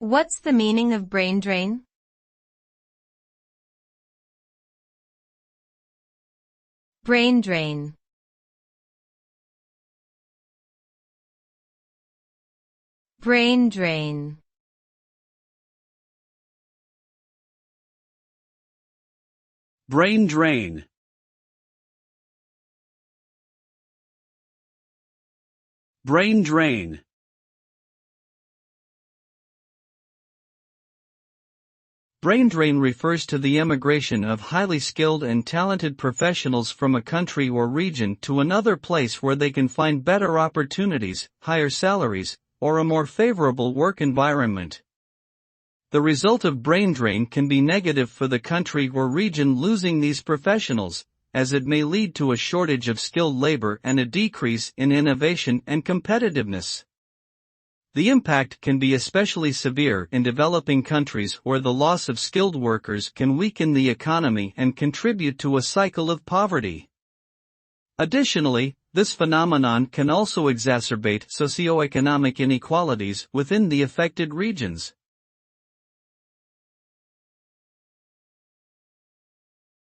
What's the meaning of brain drain? Brain drain. Brain drain. Brain drain. Brain drain. Brain drain refers to the emigration of highly skilled and talented professionals from a country or region to another place where they can find better opportunities, higher salaries, or a more favorable work environment. The result of brain drain can be negative for the country or region losing these professionals, as it may lead to a shortage of skilled labor and a decrease in innovation and competitiveness. The impact can be especially severe in developing countries where the loss of skilled workers can weaken the economy and contribute to a cycle of poverty. Additionally, this phenomenon can also exacerbate socioeconomic inequalities within the affected regions.